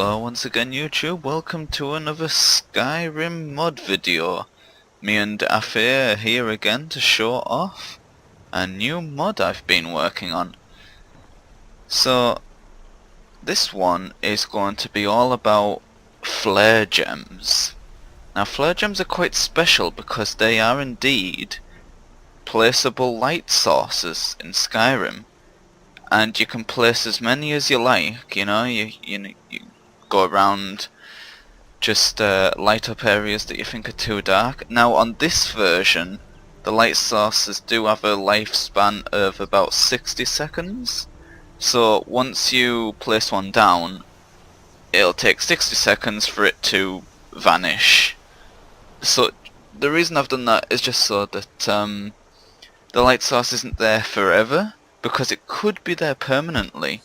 Hello once again YouTube, welcome to another Skyrim mod video. Me and Affair are here again to show off a new mod I've been working on. So this one is going to be all about flare gems. Now flare gems are quite special because they are indeed placeable light sources in Skyrim. And you can place as many as you like, you go around, just light up areas that you think are too dark. Now on this version, the light sources do have a lifespan of about 60 seconds. So once you place one down, it'll take 60 seconds for it to vanish. So the reason I've done that is just so that the light source isn't there forever, because it could be there permanently.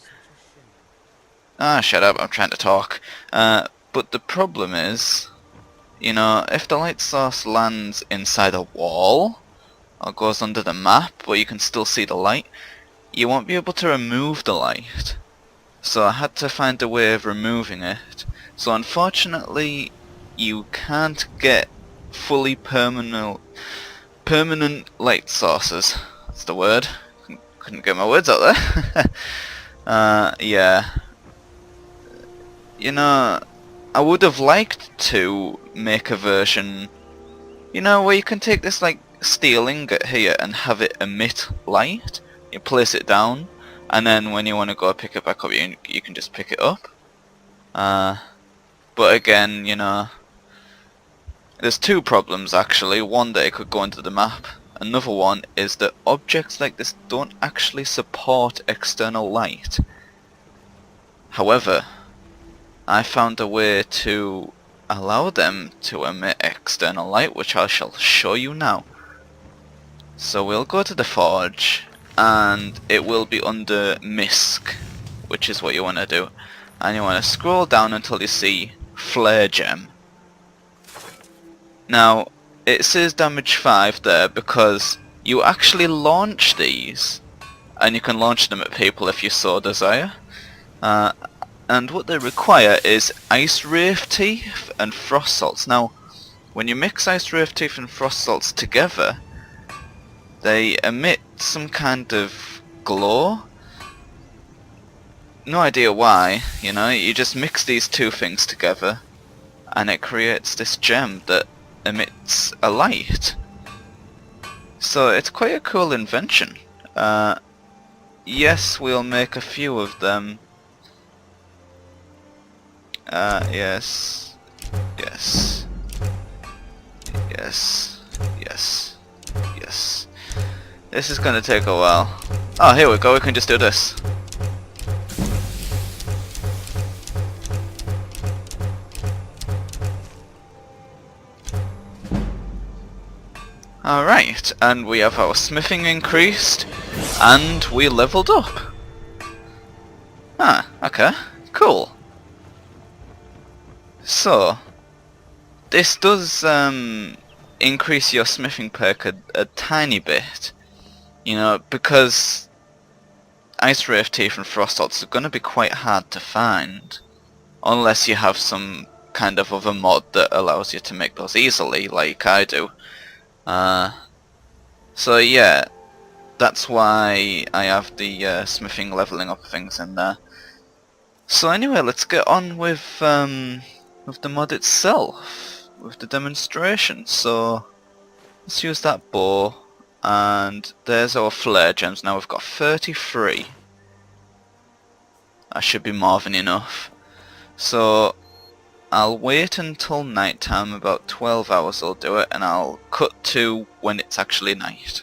Ah, shut up, I'm trying to talk. But the problem is, if the light source lands inside a wall, or goes under the map where you can still see the light, you won't be able to remove the light. So I had to find a way of removing it. So unfortunately, you can't get fully permanent light sources. That's the word. Couldn't get my words out there. Yeah. I would have liked to make a version, where you can take this like steel ingot here and have it emit light. You place it down, and then when you want to go pick it back up, you can just pick it up. But again, there's two problems actually. One, that it could go into the map. Another one is that objects like this don't actually support external light. However, I found a way to allow them to emit external light, which I shall show you now. So we'll go to the forge, and it will be under misc, which is what you want to do. And you want to scroll down until you see flare gem. Now, it says damage 5 there because you actually launch these, and you can launch them at people if you so desire. And what they require is ice wraith teeth and frost salts. Now, when you mix ice wraith teeth and frost salts together, they emit some kind of glow. No idea why, you just mix these two things together, and it creates this gem that emits a light. So it's quite a cool invention. Yes, we'll make a few of them. Yes. Yes. Yes. Yes. Yes. This is gonna take a while. Oh, here we go, we can just do this. Alright, and we have our smithing increased, and we leveled up. Ah, okay, cool. So, this does increase your smithing perk a tiny bit, because ice wraith teeth and frost salts are going to be quite hard to find, unless you have some kind of other mod that allows you to make those easily, like I do. So yeah, that's why I have the smithing leveling up things in there. So anyway, let's get on with the mod itself, with the demonstration. So let's use that bow, and there's our flare gems. Now we've got 33. That should be more than enough. So I'll wait until night time, about 12 hours I'll do it, and I'll cut to when it's actually night.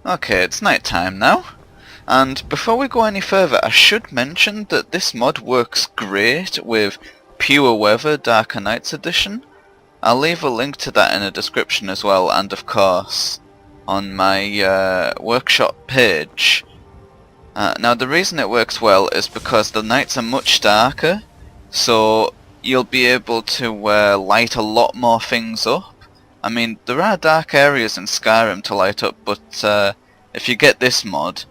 Okay, it's night time now, and before we go any further, I should mention that this mod works great with Pure Weather Darker Nights Edition. I'll leave a link to that in the description as well, and of course on my workshop page. Now the reason it works well is because the nights are much darker, so you'll be able to light a lot more things up. I mean, there are dark areas in Skyrim to light up, but if you get this mod,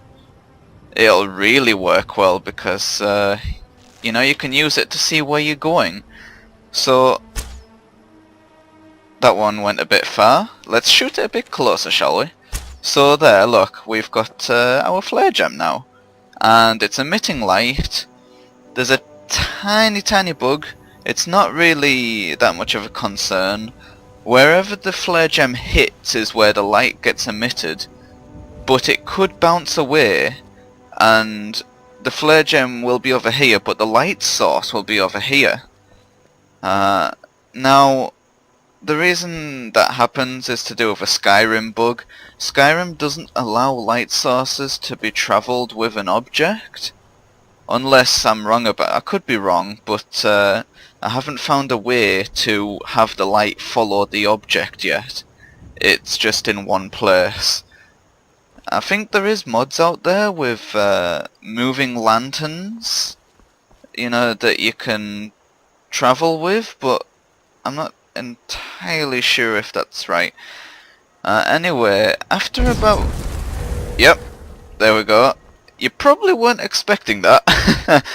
it'll really work well because you know, you can use it to see where you're going. So that one went a bit far. Let's shoot it a bit closer, shall we? So there, look, we've got our flare gem now, and it's emitting light. There's a tiny bug. It's not really that much of a concern. Wherever the flare gem hits is where the light gets emitted, but it could bounce away, and the flare gem will be over here, but the light source will be over here. Now, the reason that happens is to do with a Skyrim bug. Skyrim doesn't allow light sources to be travelled with an object. Unless I'm wrong about it. I could be wrong, but I haven't found a way to have the light follow the object yet. It's just in one place. I think there is mods out there with moving lanterns, you know, that you can travel with, but I'm not entirely sure if that's right. Anyway, after about... Yep, there we go. You probably weren't expecting that.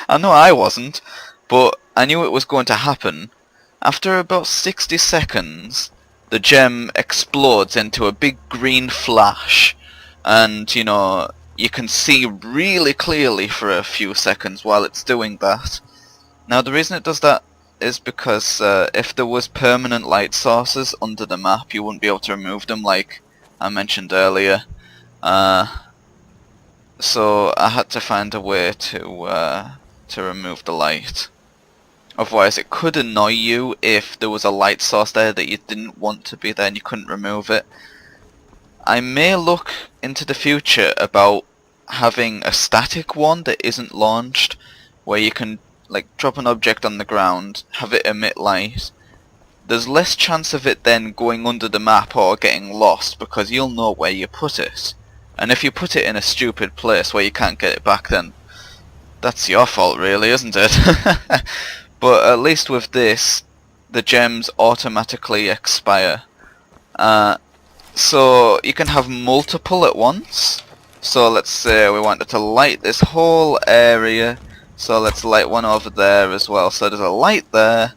I know I wasn't, but I knew it was going to happen. After about 60 seconds, the gem explodes into a big green flash, and, you know, you can see really clearly for a few seconds while it's doing that. Now, the reason it does that is because if there was permanent light sources under the map, you wouldn't be able to remove them, like I mentioned earlier. So I had to find a way to remove the light. Otherwise it could annoy you if there was a light source there that you didn't want to be there and you couldn't remove it. I may look into the future about having a static one that isn't launched, where you can like drop an object on the ground, have it emit light. There's less chance of it then going under the map or getting lost because you'll know where you put it. And if you put it in a stupid place where you can't get it back, then that's your fault really, isn't it? But at least with this, the gems automatically expire. So you can have multiple at once. So let's say we wanted to light this whole area. So let's light one over there as well. So there's a light there.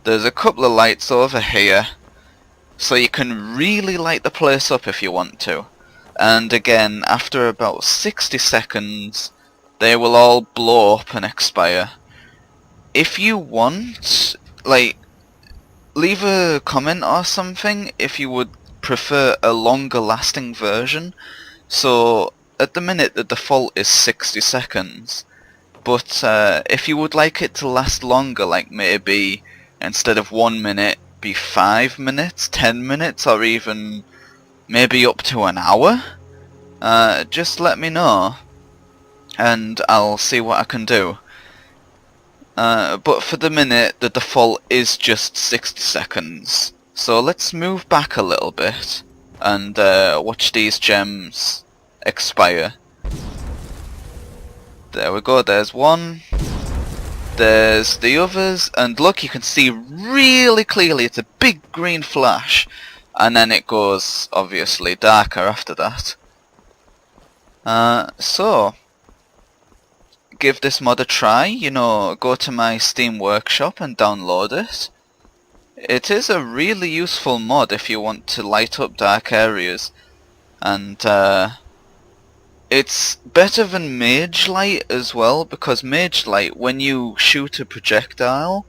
There's a couple of lights over here. So you can really light the place up if you want to. And again, after about 60 seconds, they will all blow up and expire. If you want, like, leave a comment or something if you would prefer a longer lasting version. So at the minute the default is 60 seconds. But if you would like it to last longer, like maybe instead of 1 minute, be 5 minutes, 10 minutes, or even maybe up to an hour, just let me know and I'll see what I can do. But for the minute, the default is just 60 seconds. So let's move back a little bit and watch these gems expire. There we go, there's one. There's the others, and look, you can see really clearly it's a big green flash, and then it goes obviously darker after that. So give this mod a try, you know, go to my Steam workshop and download it. It is a really useful mod if you want to light up dark areas, and it's better than Mage Light as well, because Mage Light, when you shoot a projectile,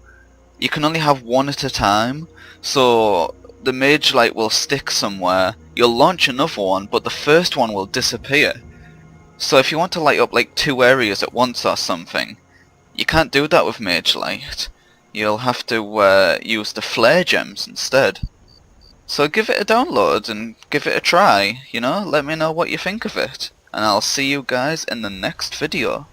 you can only have one at a time, so the Mage Light will stick somewhere, you'll launch another one, but the first one will disappear. So if you want to light up like 2 areas at once or something, you can't do that with Mage Light. You'll have to use the flare gems instead. So give it a download and give it a try, you know, let me know what you think of it. And I'll see you guys in the next video.